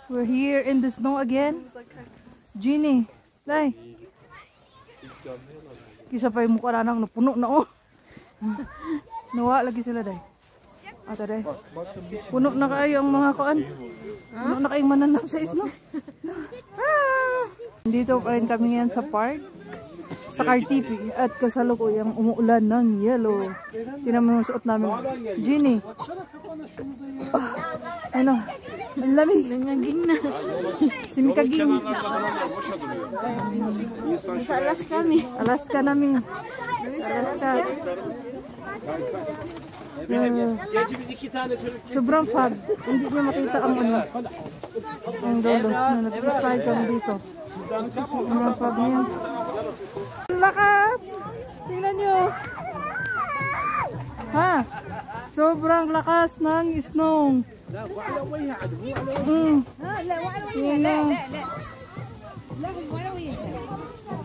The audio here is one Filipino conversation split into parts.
We're here in the snow again. Genie, dai. Kisa pa yung mukha na nang napuno na oh. Nawa lagi sila dai. Ata dai. Puno na kayo ang mga kuan. Puno na kayong mananaw sa snow. Dito pa rin kami ngayon sa park. Sa Cartipi at kasalukuyang umuulan ng yellow. Tingnan mo yung suot namin. Genie. Ano? Ang lamig. Nangaging na. Simikaging. Sa Alaska kami. Alaska namin. Alaska. Sobrang fog. Hindi niyo makita ang ano. Ang dolo. Nag-fly kami dito. Sobrang fog niya. Lakas! Tingnan nyo! Ha? Sobrang lakas ng snow.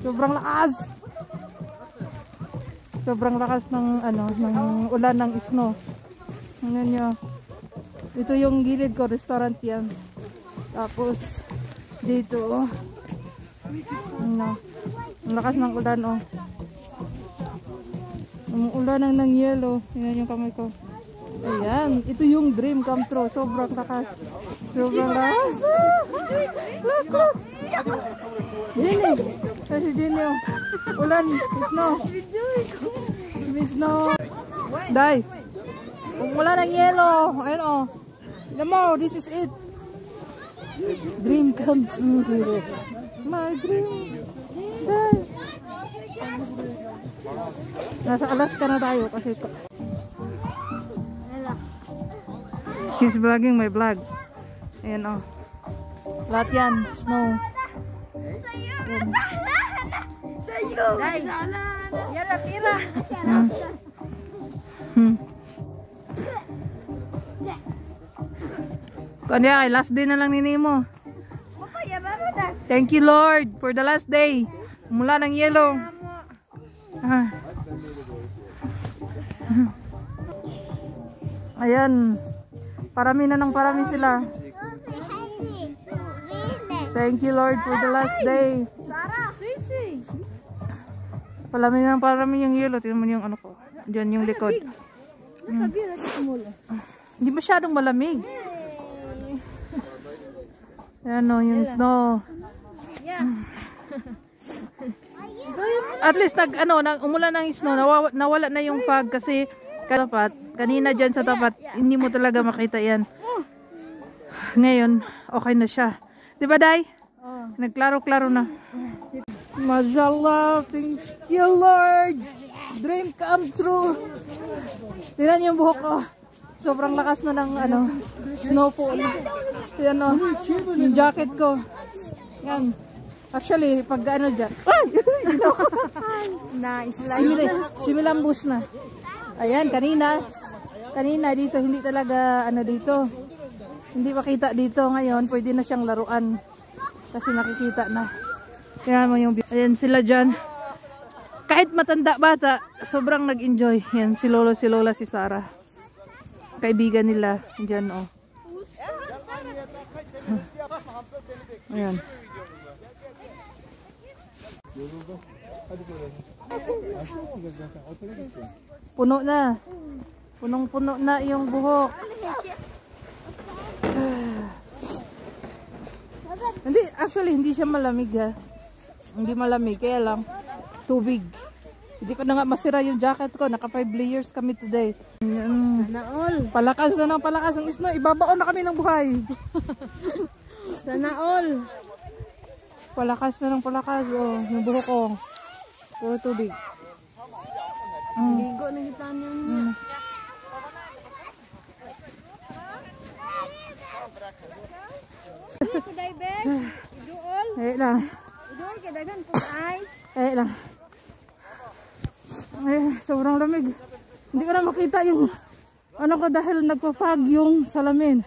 Sobrang lakas. Sobrang lakas ng ano, ng ulan ng snow. Tingnan nyo. Ito yung gilid ko, restaurant yan. Tapos dito ano, ang lakas ng ulan oh. Ulan ng yellow. Tingnan yung kamay ko. Ayan, ito yung dream come true. Sobrang lakas. Sobrang lakas. Lako. Jenny. Kasi Jenny oh. Ulan, snow. Snow. Dai. Ulan ng yellow. Ayan oh. Damo, this is it. Dream come true. My dream. Dai. Nasa Alaska na tayo kasi he's vlogging my vlog. Ayan o. Lahat yan. Snow. Ayan. Dai. Yara tira. Kanya kay last day na lang nini mo. Thank you Lord for the last day. Mula ng yellow. Ayan. Parami na ng parami sila. Thank you Lord for the last day. Parami na ng parami yung yellow. Tingnan mo yung ano ko. Diyan yung likod. Hindi masyadong malamig. Ayan o, yung snow. At least umulan ng snow, nawala na yung fog kasi kanina dyan sa tapat, hindi mo talaga makita yan. Ngayon, okay na siya. Diba, Day? Nagklaro-klaro na. Mashallah, thank you Lord. Dream come true. Tingnan yung buhok ko. Sobrang lakas na ng snowfall. Yan o, yung jacket ko. Yan. Actually, pag dyan. Similambus na. Ayan, kanina dito, hindi talaga dito. Hindi makita dito. Ngayon, pwede na siyang laruan. Kasi nakikita na. Kaya mo yung ayan sila dyan. Kahit matanda bata, sobrang nag-enjoy. Yan, si Lola, si Sarah. Kaibigan nila. Dyan o. Ayan. Puno na. Punong-puno na yung buhok. Hindi siya malamig ha. Hindi malamig, kaya lang tubig. Hindi ko na nga masira yung jacket ko. Naka 5 layers kami today. Sana all. Palakas na ng palakas ang snow. Ibabaon na kami ng buhay. Sana all. Palakas na ng palakas. Oh, yung buhok ko. Puro tubig. Ligo na kita niya. Kuday bag. Iduol. Eh lang. Iduol kay daghan po ice. Eh lang. Sobrang lamig. Hindi ko na makita yung ko dahil nagpa-fog yung salamin.